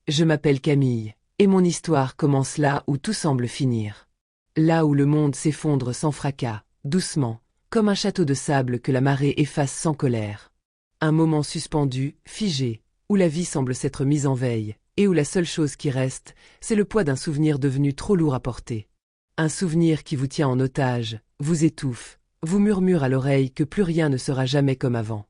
Je m'appelle Camille, et mon histoire commence là où tout semble finir. Là où le monde s'effondre sans fracas, doucement, comme un château de sable que la marée efface sans colère. Un moment suspendu, figé, où la vie semble s'être mise en veille, et où la seule chose qui reste, c'est le poids d'un souvenir devenu trop lourd à porter. Un souvenir qui vous tient en otage, vous étouffe, vous murmure à l'oreille que plus rien ne sera jamais comme avant.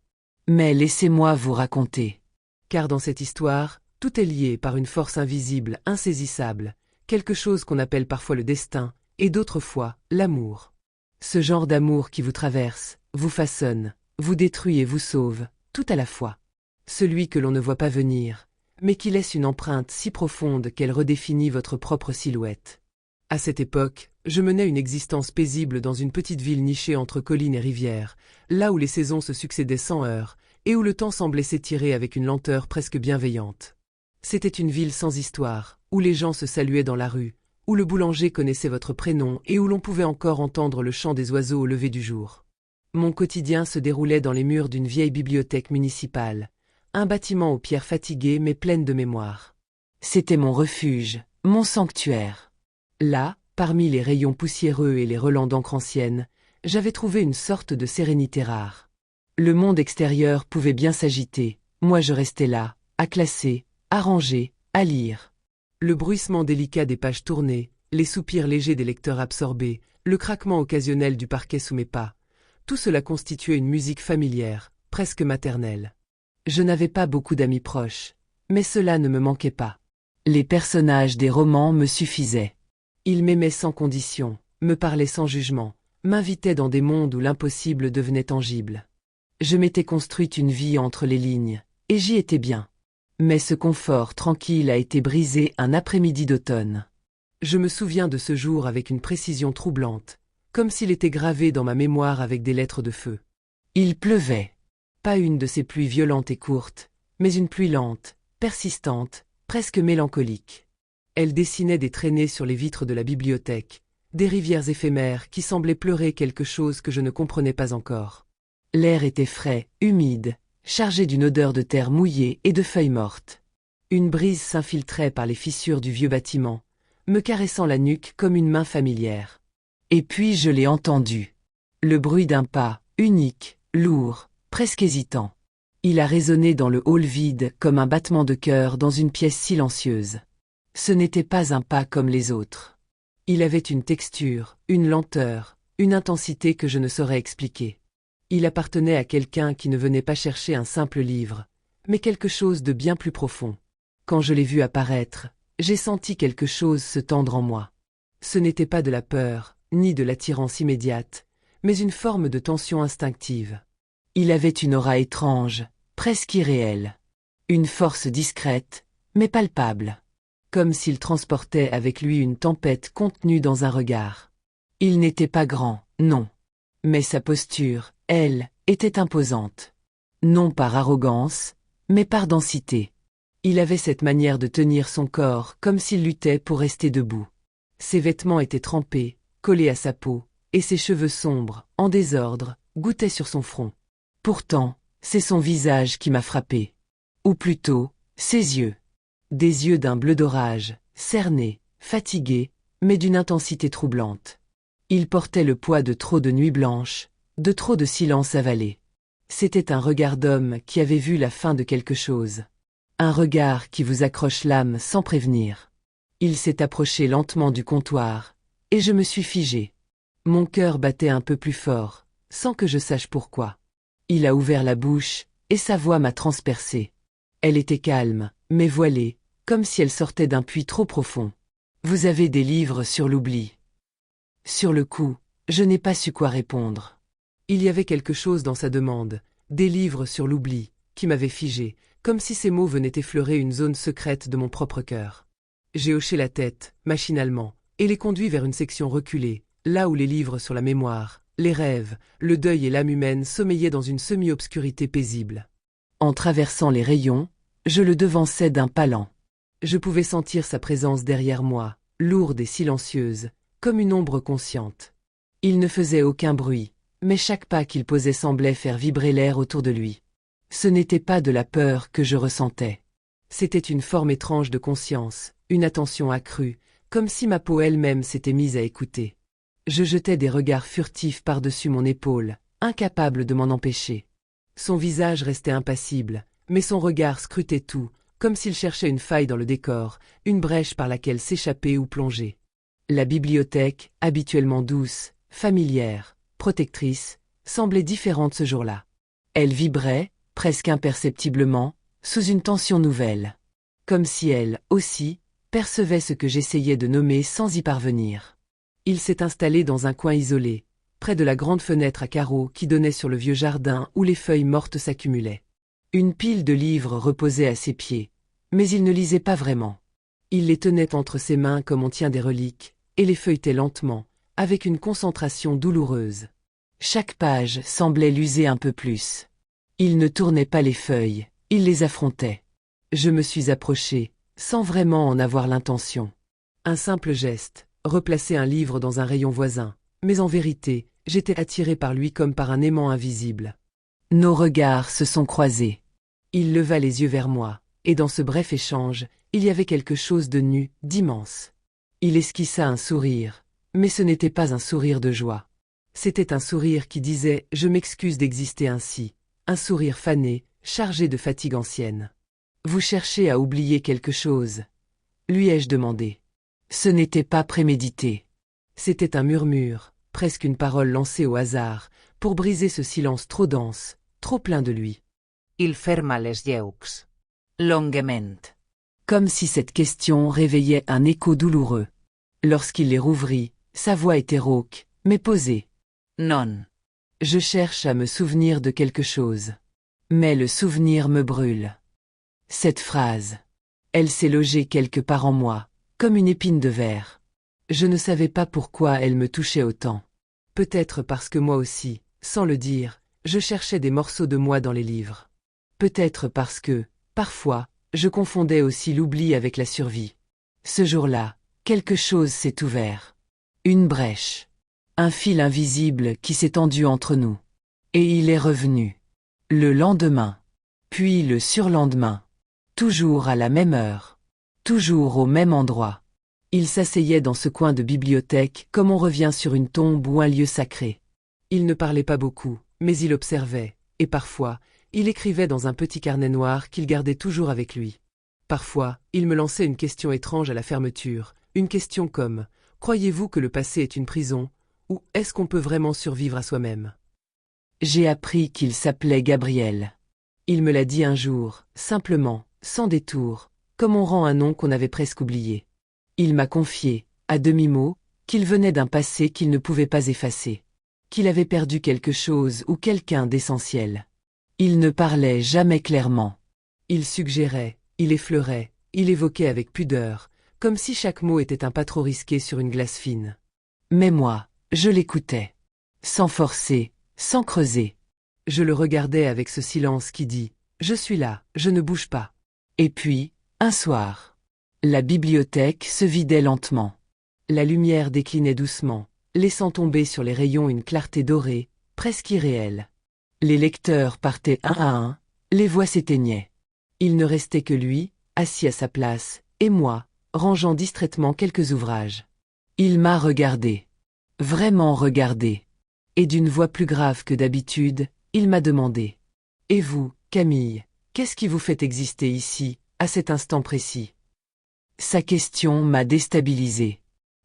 Mais laissez-moi vous raconter. Car dans cette histoire, tout est lié par une force invisible, insaisissable, quelque chose qu'on appelle parfois le destin, et d'autres fois, l'amour. Ce genre d'amour qui vous traverse, vous façonne, vous détruit et vous sauve, tout à la fois. Celui que l'on ne voit pas venir, mais qui laisse une empreinte si profonde qu'elle redéfinit votre propre silhouette. À cette époque, je menais une existence paisible dans une petite ville nichée entre collines et rivières, là où les saisons se succédaient sans heurts, et où le temps semblait s'étirer avec une lenteur presque bienveillante. C'était une ville sans histoire, où les gens se saluaient dans la rue, où le boulanger connaissait votre prénom et où l'on pouvait encore entendre le chant des oiseaux au lever du jour. Mon quotidien se déroulait dans les murs d'une vieille bibliothèque municipale, un bâtiment aux pierres fatiguées mais pleines de mémoire. C'était mon refuge, mon sanctuaire. Là, parmi les rayons poussiéreux et les relents d'encre ancienne, j'avais trouvé une sorte de sérénité rare. Le monde extérieur pouvait bien s'agiter, moi je restais là, à classer, à ranger, à lire. Le bruissement délicat des pages tournées, les soupirs légers des lecteurs absorbés, le craquement occasionnel du parquet sous mes pas, tout cela constituait une musique familière, presque maternelle. Je n'avais pas beaucoup d'amis proches, mais cela ne me manquait pas. Les personnages des romans me suffisaient. Ils m'aimaient sans condition, me parlaient sans jugement, m'invitaient dans des mondes où l'impossible devenait tangible. Je m'étais construite une vie entre les lignes, et j'y étais bien. Mais ce confort tranquille a été brisé un après-midi d'automne. Je me souviens de ce jour avec une précision troublante, comme s'il était gravé dans ma mémoire avec des lettres de feu. Il pleuvait. Pas une de ces pluies violentes et courtes, mais une pluie lente, persistante, presque mélancolique. Elle dessinait des traînées sur les vitres de la bibliothèque, des rivières éphémères qui semblaient pleurer quelque chose que je ne comprenais pas encore. L'air était frais, humide, chargé d'une odeur de terre mouillée et de feuilles mortes. Une brise s'infiltrait par les fissures du vieux bâtiment, me caressant la nuque comme une main familière. Et puis je l'ai entendu. Le bruit d'un pas, unique, lourd, presque hésitant. Il a résonné dans le hall vide comme un battement de cœur dans une pièce silencieuse. Ce n'était pas un pas comme les autres. Il avait une texture, une lenteur, une intensité que je ne saurais expliquer. Il appartenait à quelqu'un qui ne venait pas chercher un simple livre, mais quelque chose de bien plus profond. Quand je l'ai vu apparaître, j'ai senti quelque chose se tendre en moi. Ce n'était pas de la peur, ni de l'attirance immédiate, mais une forme de tension instinctive. Il avait une aura étrange, presque irréelle. Une force discrète, mais palpable. Comme s'il transportait avec lui une tempête contenue dans un regard. Il n'était pas grand, non. Mais sa posture, elle, était imposante. Non par arrogance, mais par densité. Il avait cette manière de tenir son corps comme s'il luttait pour rester debout. Ses vêtements étaient trempés, collés à sa peau, et ses cheveux sombres, en désordre, gouttaient sur son front. Pourtant, c'est son visage qui m'a frappé. Ou plutôt, ses yeux. Des yeux d'un bleu d'orage, cernés, fatigués, mais d'une intensité troublante. Il portait le poids de trop de nuits blanches, de trop de silence avalé. C'était un regard d'homme qui avait vu la fin de quelque chose. Un regard qui vous accroche l'âme sans prévenir. Il s'est approché lentement du comptoir, et je me suis figé. Mon cœur battait un peu plus fort, sans que je sache pourquoi. Il a ouvert la bouche, et sa voix m'a transpercé. Elle était calme, mais voilée, comme si elle sortait d'un puits trop profond. Vous avez des livres sur l'oubli. Sur le coup, je n'ai pas su quoi répondre. Il y avait quelque chose dans sa demande, des livres sur l'oubli, qui m'avait figé, comme si ces mots venaient effleurer une zone secrète de mon propre cœur. J'ai hoché la tête, machinalement, et les conduit vers une section reculée, là où les livres sur la mémoire, les rêves, le deuil et l'âme humaine sommeillaient dans une semi-obscurité paisible. En traversant les rayons, je le devançais d'un pas lent. Je pouvais sentir sa présence derrière moi, lourde et silencieuse, comme une ombre consciente. Il ne faisait aucun bruit, mais chaque pas qu'il posait semblait faire vibrer l'air autour de lui. Ce n'était pas de la peur que je ressentais. C'était une forme étrange de conscience, une attention accrue, comme si ma peau elle-même s'était mise à écouter. Je jetais des regards furtifs par-dessus mon épaule, incapable de m'en empêcher. Son visage restait impassible, mais son regard scrutait tout, comme s'il cherchait une faille dans le décor, une brèche par laquelle s'échapper ou plonger. La bibliothèque, habituellement douce, familière, protectrice, semblait différente ce jour-là. Elle vibrait, presque imperceptiblement, sous une tension nouvelle. Comme si elle, aussi, percevait ce que j'essayais de nommer sans y parvenir. Il s'est installé dans un coin isolé, près de la grande fenêtre à carreaux qui donnait sur le vieux jardin où les feuilles mortes s'accumulaient. Une pile de livres reposait à ses pieds, mais il ne lisait pas vraiment. Il les tenait entre ses mains comme on tient des reliques, et les feuilletait lentement, avec une concentration douloureuse. Chaque page semblait l'user un peu plus. Il ne tournait pas les feuilles, il les affrontait. Je me suis approché, sans vraiment en avoir l'intention. Un simple geste, replacer un livre dans un rayon voisin, mais en vérité, j'étais attiré par lui comme par un aimant invisible. Nos regards se sont croisés. Il leva les yeux vers moi, et dans ce bref échange, il y avait quelque chose de nu, d'immense. Il esquissa un sourire, mais ce n'était pas un sourire de joie. C'était un sourire qui disait « Je m'excuse d'exister ainsi », un sourire fané, chargé de fatigue ancienne. « Vous cherchez à oublier quelque chose ?» lui ai-je demandé. Ce n'était pas prémédité. C'était un murmure, presque une parole lancée au hasard, pour briser ce silence trop dense, trop plein de lui. Il ferma les yeux. Longuement. Comme si cette question réveillait un écho douloureux. Lorsqu'il les rouvrit, sa voix était rauque, mais posée. Non. Je cherche à me souvenir de quelque chose. Mais le souvenir me brûle. Cette phrase. Elle s'est logée quelque part en moi, comme une épine de verre. Je ne savais pas pourquoi elle me touchait autant. Peut-être parce que moi aussi, sans le dire, je cherchais des morceaux de moi dans les livres. Peut-être parce que, parfois, je confondais aussi l'oubli avec la survie. Ce jour-là, quelque chose s'est ouvert. Une brèche. Un fil invisible qui s'est tendu entre nous. Et il est revenu. Le lendemain. Puis le surlendemain. Toujours à la même heure. Toujours au même endroit. Il s'asseyait dans ce coin de bibliothèque comme on revient sur une tombe ou un lieu sacré. Il ne parlait pas beaucoup, mais il observait, et parfois, il écrivait dans un petit carnet noir qu'il gardait toujours avec lui. Parfois, il me lançait une question étrange à la fermeture, une question comme « Croyez-vous que le passé est une prison ?» ou « Est-ce qu'on peut vraiment survivre à soi-même ?» J'ai appris qu'il s'appelait Gabriel. Il me l'a dit un jour, simplement, sans détour, comme on rend un nom qu'on avait presque oublié. Il m'a confié, à demi-mot, qu'il venait d'un passé qu'il ne pouvait pas effacer. Qu'il avait perdu quelque chose ou quelqu'un d'essentiel. Il ne parlait jamais clairement. Il suggérait, il effleurait, il évoquait avec pudeur, comme si chaque mot était un pas trop risqué sur une glace fine. Mais moi, je l'écoutais. Sans forcer, sans creuser. Je le regardais avec ce silence qui dit « Je suis là, je ne bouge pas ». Et puis, un soir, la bibliothèque se vidait lentement. La lumière déclinait doucement, laissant tomber sur les rayons une clarté dorée, presque irréelle. Les lecteurs partaient un à un, les voix s'éteignaient. Il ne restait que lui, assis à sa place, et moi, rangeant distraitement quelques ouvrages. Il m'a regardé. Vraiment regardé. Et d'une voix plus grave que d'habitude, il m'a demandé. « Et vous, Camille, qu'est-ce qui vous fait exister ici, à cet instant précis ?» Sa question m'a déstabilisé.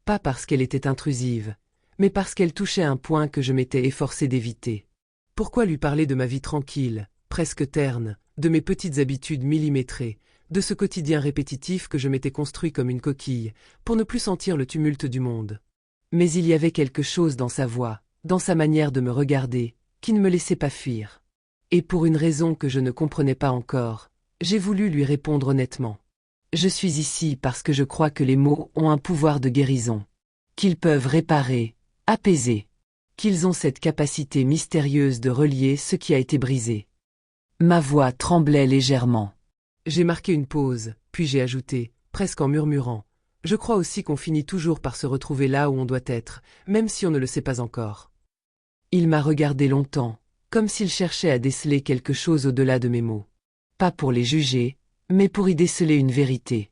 Pas parce qu'elle était intrusive, mais parce qu'elle touchait un point que je m'étais efforcé d'éviter. Pourquoi lui parler de ma vie tranquille, presque terne, de mes petites habitudes millimétrées, de ce quotidien répétitif que je m'étais construit comme une coquille, pour ne plus sentir le tumulte du monde? Mais il y avait quelque chose dans sa voix, dans sa manière de me regarder, qui ne me laissait pas fuir. Et pour une raison que je ne comprenais pas encore, j'ai voulu lui répondre honnêtement. Je suis ici parce que je crois que les mots ont un pouvoir de guérison. Qu'ils peuvent réparer, apaiser. Qu'ils ont cette capacité mystérieuse de relier ce qui a été brisé. Ma voix tremblait légèrement. J'ai marqué une pause, puis j'ai ajouté, presque en murmurant. Je crois aussi qu'on finit toujours par se retrouver là où on doit être, même si on ne le sait pas encore. Il m'a regardé longtemps, comme s'il cherchait à déceler quelque chose au-delà de mes mots. Pas pour les juger, mais pour y déceler une vérité.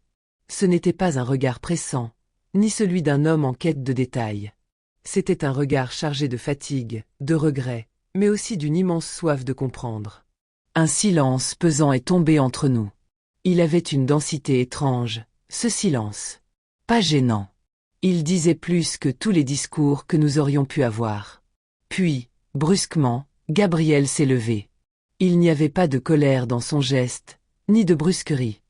Ce n'était pas un regard pressant, ni celui d'un homme en quête de détails. C'était un regard chargé de fatigue, de regret, mais aussi d'une immense soif de comprendre. Un silence pesant est tombé entre nous. Il avait une densité étrange, ce silence. Pas gênant. Il disait plus que tous les discours que nous aurions pu avoir. Puis, brusquement, Gabriel s'est levé. Il n'y avait pas de colère dans son geste, ni de brusquerie.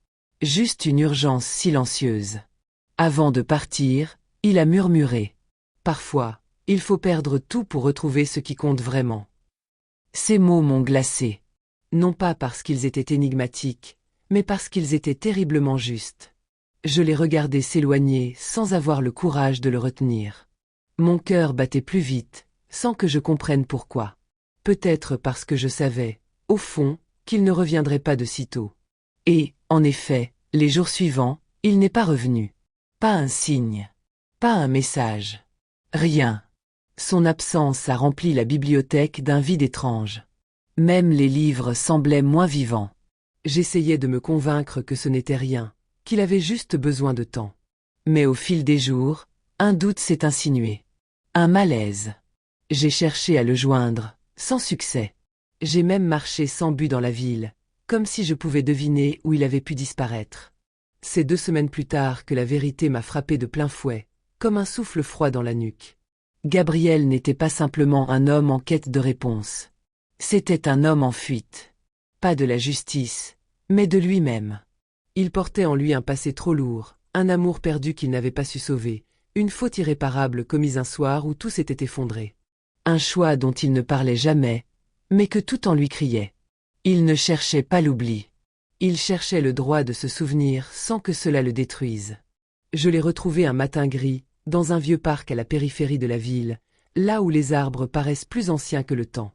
Juste une urgence silencieuse. Avant de partir, il a murmuré. Parfois, il faut perdre tout pour retrouver ce qui compte vraiment. Ces mots m'ont glacé. Non pas parce qu'ils étaient énigmatiques, mais parce qu'ils étaient terriblement justes. Je les regardais s'éloigner sans avoir le courage de le retenir. Mon cœur battait plus vite, sans que je comprenne pourquoi. Peut-être parce que je savais, au fond, qu'il ne reviendrait pas de sitôt. Et, en effet, les jours suivants, il n'est pas revenu. Pas un signe. Pas un message. Rien. Son absence a rempli la bibliothèque d'un vide étrange. Même les livres semblaient moins vivants. J'essayais de me convaincre que ce n'était rien, qu'il avait juste besoin de temps. Mais au fil des jours, un doute s'est insinué. Un malaise. J'ai cherché à le joindre, sans succès. J'ai même marché sans but dans la ville, comme si je pouvais deviner où il avait pu disparaître. C'est 2 semaines plus tard que la vérité m'a frappé de plein fouet, comme un souffle froid dans la nuque. Gabriel n'était pas simplement un homme en quête de réponse. C'était un homme en fuite. Pas de la justice, mais de lui-même. Il portait en lui un passé trop lourd, un amour perdu qu'il n'avait pas su sauver, une faute irréparable commise un soir où tout s'était effondré. Un choix dont il ne parlait jamais, mais que tout en lui criait. Il ne cherchait pas l'oubli. Il cherchait le droit de se souvenir sans que cela le détruise. Je l'ai retrouvé un matin gris, dans un vieux parc à la périphérie de la ville, là où les arbres paraissent plus anciens que le temps.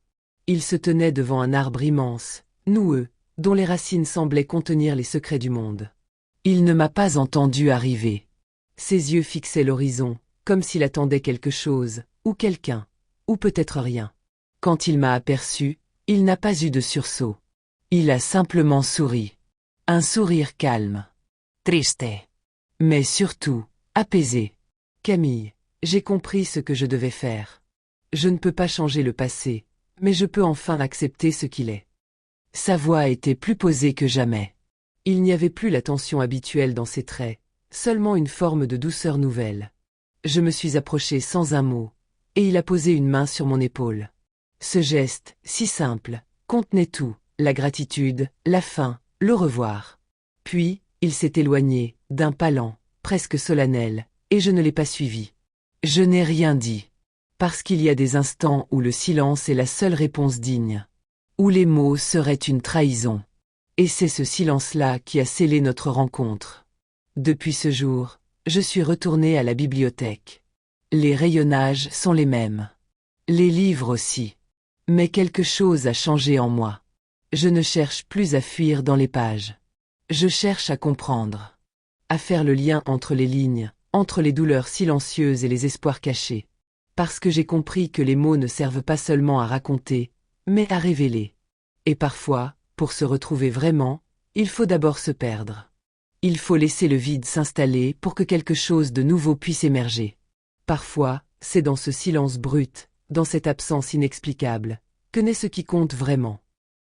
Il se tenait devant un arbre immense, noueux, dont les racines semblaient contenir les secrets du monde. Il ne m'a pas entendu arriver. Ses yeux fixaient l'horizon, comme s'il attendait quelque chose, ou quelqu'un, ou peut-être rien. Quand il m'a aperçu, il n'a pas eu de sursaut. Il a simplement souri. Un sourire calme. Triste. Mais surtout, apaisé. Camille, j'ai compris ce que je devais faire. Je ne peux pas changer le passé, mais je peux enfin accepter ce qu'il est. Sa voix était plus posée que jamais. Il n'y avait plus la tension habituelle dans ses traits, seulement une forme de douceur nouvelle. Je me suis approché sans un mot, et il a posé une main sur mon épaule. Ce geste, si simple, contenait tout, la gratitude, la faim, le revoir. Puis, il s'est éloigné, d'un pas lent, presque solennel, et je ne l'ai pas suivi. Je n'ai rien dit. Parce qu'il y a des instants où le silence est la seule réponse digne. Où les mots seraient une trahison. Et c'est ce silence-là qui a scellé notre rencontre. Depuis ce jour, je suis retourné à la bibliothèque. Les rayonnages sont les mêmes. Les livres aussi. Mais quelque chose a changé en moi. Je ne cherche plus à fuir dans les pages. Je cherche à comprendre. À faire le lien entre les lignes, entre les douleurs silencieuses et les espoirs cachés. Parce que j'ai compris que les mots ne servent pas seulement à raconter, mais à révéler. Et parfois, pour se retrouver vraiment, il faut d'abord se perdre. Il faut laisser le vide s'installer pour que quelque chose de nouveau puisse émerger. Parfois, c'est dans ce silence brut, dans cette absence inexplicable, que naît ce qui compte vraiment.